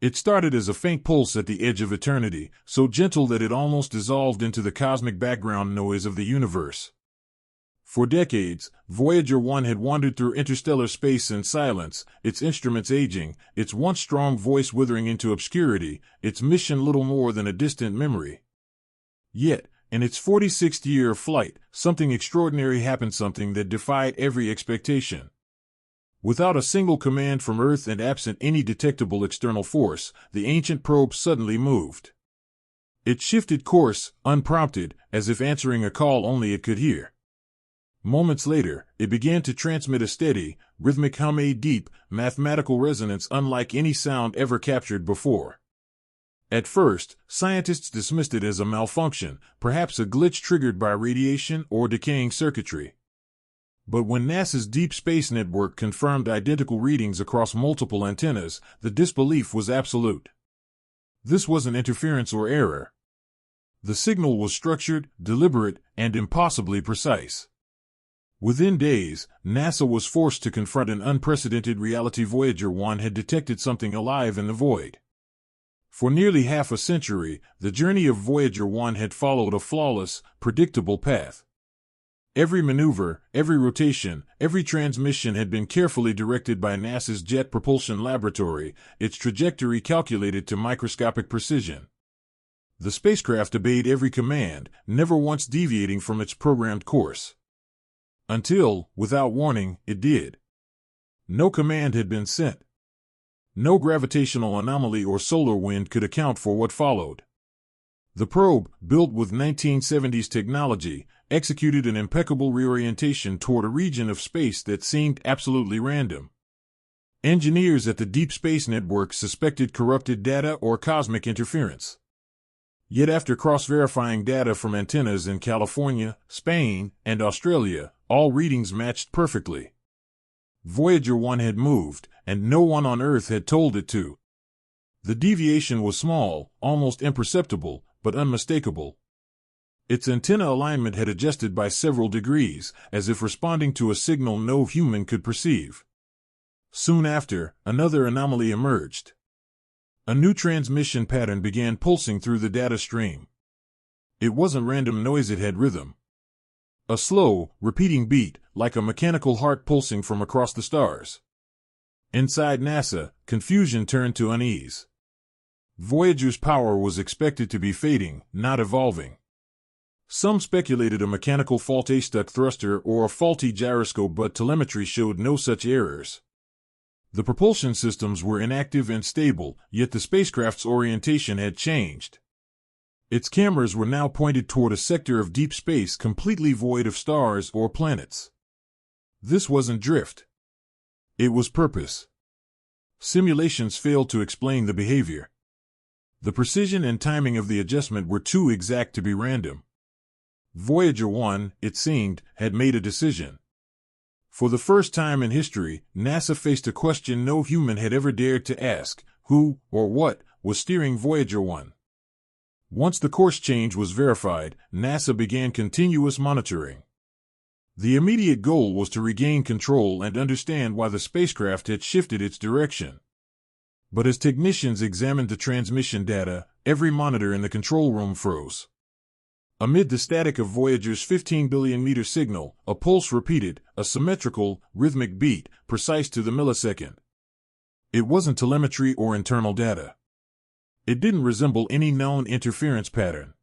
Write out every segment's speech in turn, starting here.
It started as a faint pulse at the edge of eternity, so gentle that it almost dissolved into the cosmic background noise of the universe. For decades, Voyager 1 had wandered through interstellar space in silence, its instruments aging, its once strong voice withering into obscurity, its mission little more than a distant memory. Yet, in its 46th year of flight, something extraordinary happened, something that defied every expectation. Without a single command from Earth and absent any detectable external force, the ancient probe suddenly moved. It shifted course, unprompted, as if answering a call only it could hear. Moments later, it began to transmit a steady, rhythmic hum, a deep, mathematical resonance unlike any sound ever captured before. At first, scientists dismissed it as a malfunction, perhaps a glitch triggered by radiation or decaying circuitry. But when NASA's Deep Space Network confirmed identical readings across multiple antennas, the disbelief was absolute. This wasn't interference or error. The signal was structured, deliberate, and impossibly precise. Within days, NASA was forced to confront an unprecedented reality. Voyager 1 had detected something alive in the void. For nearly half a century, the journey of Voyager 1 had followed a flawless, predictable path. Every maneuver, every rotation, every transmission had been carefully directed by NASA's Jet Propulsion Laboratory, its trajectory calculated to microscopic precision. The spacecraft obeyed every command, never once deviating from its programmed course. Until, without warning, it did. No command had been sent. No gravitational anomaly or solar wind could account for what followed. The probe, built with 1970s technology, executed an impeccable reorientation toward a region of space that seemed absolutely random. Engineers at the Deep Space Network suspected corrupted data or cosmic interference. Yet after cross-verifying data from antennas in California, Spain, and Australia, all readings matched perfectly. Voyager 1 had moved, and no one on Earth had told it to. The deviation was small, almost imperceptible, but unmistakable. Its antenna alignment had adjusted by several degrees, as if responding to a signal no human could perceive. Soon after, another anomaly emerged. A new transmission pattern began pulsing through the data stream. It wasn't random noise, it had rhythm. A slow, repeating beat, like a mechanical heart pulsing from across the stars. Inside NASA, confusion turned to unease. Voyager's power was expected to be fading, not evolving. Some speculated a mechanical fault, a stuck thruster, or a faulty gyroscope, but telemetry showed no such errors. The propulsion systems were inactive and stable, yet the spacecraft's orientation had changed. Its cameras were now pointed toward a sector of deep space completely void of stars or planets. This wasn't drift. It was purpose. Simulations failed to explain the behavior. The precision and timing of the adjustment were too exact to be random. Voyager 1, it seemed, had made a decision. For the first time in history, NASA faced a question no human had ever dared to ask: who, or what, was steering Voyager 1? Once the course change was verified, NASA began continuous monitoring. The immediate goal was to regain control and understand why the spacecraft had shifted its direction. But as technicians examined the transmission data, every monitor in the control room froze. Amid the static of Voyager's 15 billion meter signal, a pulse repeated, a symmetrical, rhythmic beat, precise to the millisecond. It wasn't telemetry or internal data. It didn't resemble any known interference pattern.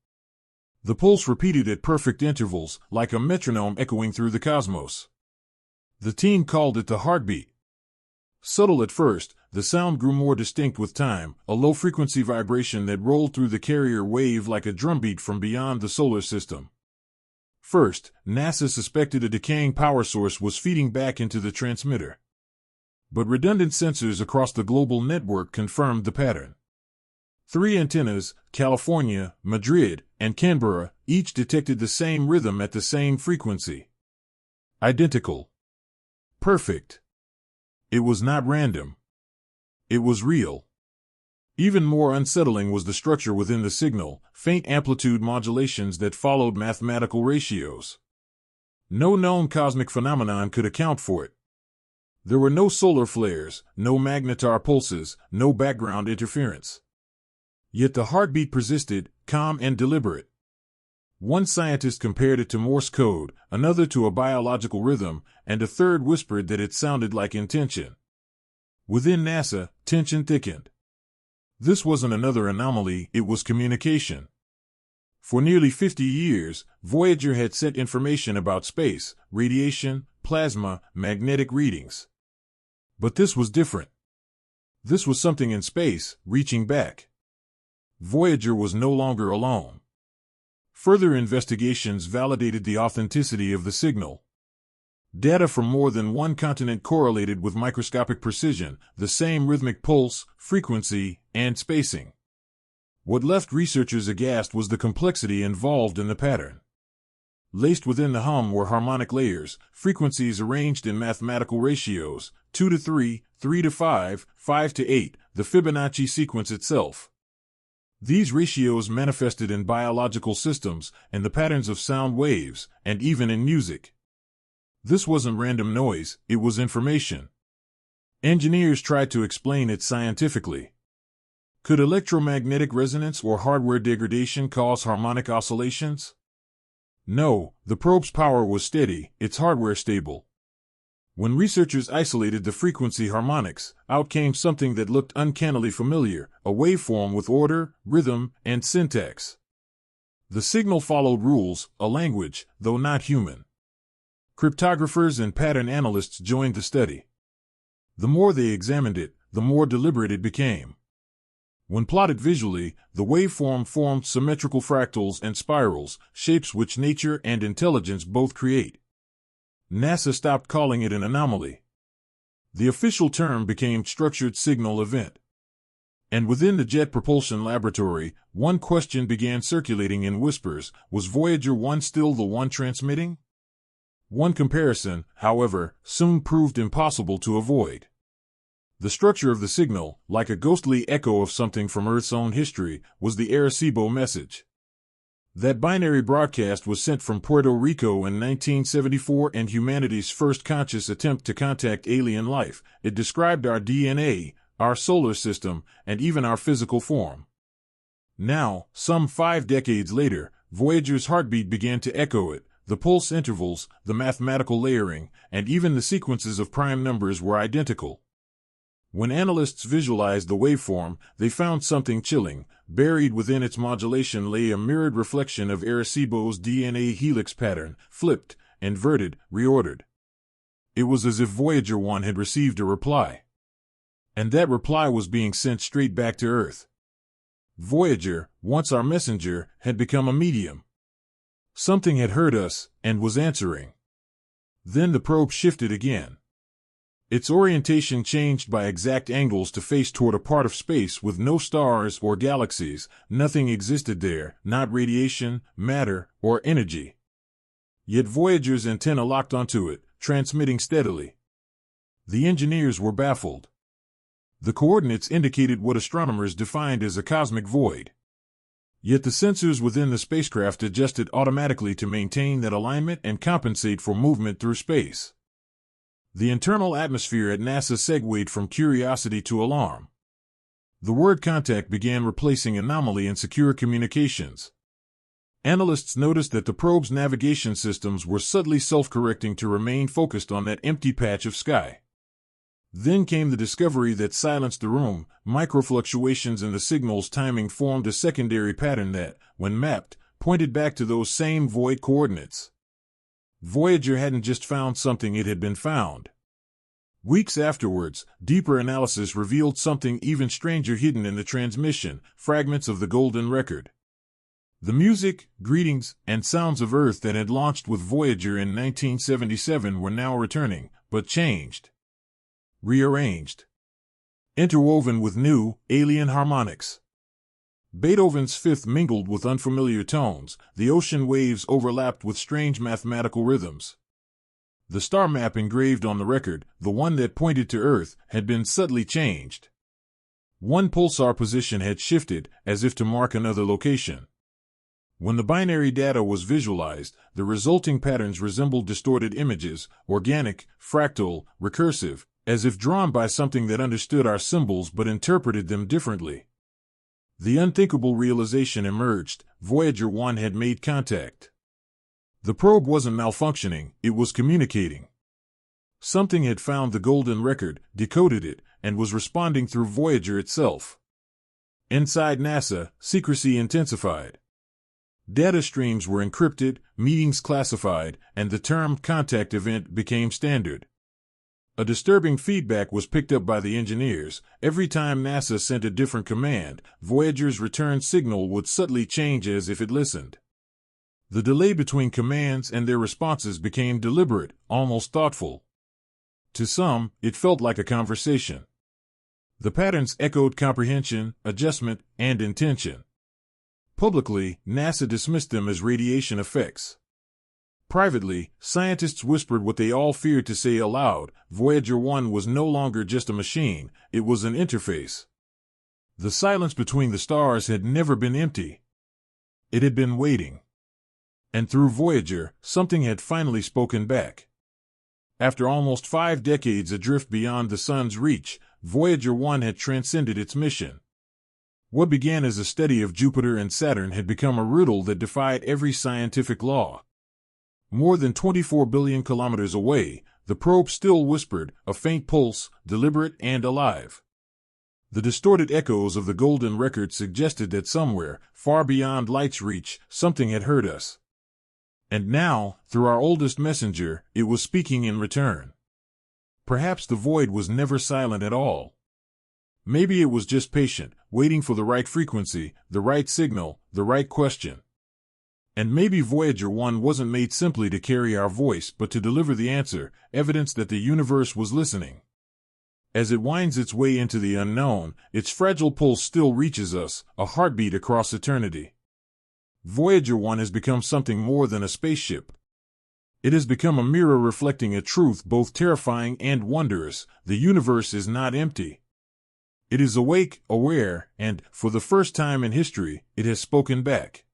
The pulse repeated at perfect intervals, like a metronome echoing through the cosmos. The team called it the heartbeat. Subtle at first, the sound grew more distinct with time, a low-frequency vibration that rolled through the carrier wave like a drumbeat from beyond the solar system. First, NASA suspected a decaying power source was feeding back into the transmitter. But redundant sensors across the global network confirmed the pattern. 3 antennas, California, Madrid, and Canberra, each detected the same rhythm at the same frequency. Identical. Perfect. It was not random. It was real. Even more unsettling was the structure within the signal, faint amplitude modulations that followed mathematical ratios. No known cosmic phenomenon could account for it. There were no solar flares, no magnetar pulses, no background interference. Yet the heartbeat persisted, calm and deliberate. One scientist compared it to Morse code, another to a biological rhythm, and a third whispered that it sounded like intention. Within NASA, tension thickened. This wasn't another anomaly, it was communication. For nearly 50 years, Voyager had sent information about space, radiation, plasma, magnetic readings. But this was different. This was something in space, reaching back. Voyager was no longer alone. Further investigations validated the authenticity of the signal. Data from more than one continent correlated with microscopic precision, the same rhythmic pulse, frequency, and spacing. What left researchers aghast was the complexity involved in the pattern. Laced within the hum were harmonic layers, frequencies arranged in mathematical ratios, 2 to 3, 3 to 5, 5 to 8, the Fibonacci sequence itself. These ratios manifested in biological systems, in the patterns of sound waves, and even in music. This wasn't random noise, it was information. Engineers tried to explain it scientifically. Could electromagnetic resonance or hardware degradation cause harmonic oscillations? No, the probe's power was steady, its hardware stable. When researchers isolated the frequency harmonics, out came something that looked uncannily familiar, a waveform with order, rhythm, and syntax. The signal followed rules, a language, though not human. Cryptographers and pattern analysts joined the study. The more they examined it, the more deliberate it became. When plotted visually, the waveform formed symmetrical fractals and spirals, shapes which nature and intelligence both create. NASA stopped calling it an anomaly. The official term became structured signal event. And within the Jet Propulsion Laboratory, one question began circulating in whispers: was Voyager 1 still the one transmitting? One comparison, however, soon proved impossible to avoid. The structure of the signal, like a ghostly echo of something from Earth's own history, was the Arecibo message. That binary broadcast was sent from Puerto Rico in 1974 and humanity's first conscious attempt to contact alien life. It described our DNA, our solar system, and even our physical form. Now, some 5 decades later, Voyager's heartbeat began to echo it. The pulse intervals, the mathematical layering, and even the sequences of prime numbers were identical. When analysts visualized the waveform, they found something chilling. Buried within its modulation lay a mirrored reflection of Arecibo's DNA helix pattern, flipped, inverted, reordered. It was as if Voyager 1 had received a reply. And that reply was being sent straight back to Earth. Voyager, once our messenger, had become a medium. Something had heard us, and was answering. Then the probe shifted again. Its orientation changed by exact angles to face toward a part of space with no stars or galaxies. Nothing existed there, not radiation, matter, or energy. Yet Voyager's antenna locked onto it, transmitting steadily. The engineers were baffled. The coordinates indicated what astronomers defined as a cosmic void. Yet the sensors within the spacecraft adjusted automatically to maintain that alignment and compensate for movement through space. The internal atmosphere at NASA segued from curiosity to alarm. The word contact began replacing anomaly in secure communications. Analysts noticed that the probe's navigation systems were subtly self-correcting to remain focused on that empty patch of sky. Then came the discovery that silenced the room. Microfluctuations in the signal's timing formed a secondary pattern that, when mapped, pointed back to those same void coordinates. Voyager hadn't just found something, it had been found. Weeks afterwards, deeper analysis revealed something even stranger hidden in the transmission: fragments of the golden record. The music, greetings, and sounds of Earth that had launched with Voyager in 1977 were now returning, but changed. Rearranged. Interwoven with new, alien harmonics. Beethoven's Fifth mingled with unfamiliar tones, the ocean waves overlapped with strange mathematical rhythms. The star map engraved on the record, the one that pointed to Earth, had been subtly changed. One pulsar position had shifted, as if to mark another location. When the binary data was visualized, the resulting patterns resembled distorted images: organic, fractal, recursive, as if drawn by something that understood our symbols but interpreted them differently. The unthinkable realization emerged: Voyager 1 had made contact. The probe wasn't malfunctioning, it was communicating. Something had found the golden record, decoded it, and was responding through Voyager itself. Inside NASA, secrecy intensified. Data streams were encrypted, meetings classified, and the term contact event became standard. A disturbing feedback was picked up by the engineers. Every time NASA sent a different command, Voyager's return signal would subtly change as if it listened. The delay between commands and their responses became deliberate, almost thoughtful. To some, it felt like a conversation. The patterns echoed comprehension, adjustment, and intention. Publicly, NASA dismissed them as radiation effects. Privately, scientists whispered what they all feared to say aloud: Voyager 1 was no longer just a machine, it was an interface. The silence between the stars had never been empty. It had been waiting. And through Voyager, something had finally spoken back. After almost 5 decades adrift beyond the sun's reach, Voyager 1 had transcended its mission. What began as a study of Jupiter and Saturn had become a riddle that defied every scientific law. More than 24 billion kilometers away, the probe still whispered, a faint pulse, deliberate and alive. The distorted echoes of the golden record suggested that somewhere, far beyond light's reach, something had heard us. And now, through our oldest messenger, it was speaking in return. Perhaps the void was never silent at all. Maybe it was just patient, waiting for the right frequency, the right signal, the right question. And maybe Voyager 1 wasn't made simply to carry our voice, but to deliver the answer, evidence that the universe was listening. As it winds its way into the unknown, its fragile pulse still reaches us, a heartbeat across eternity. Voyager 1 has become something more than a spaceship. It has become a mirror reflecting a truth both terrifying and wondrous: the universe is not empty. It is awake, aware, and, for the first time in history, it has spoken back.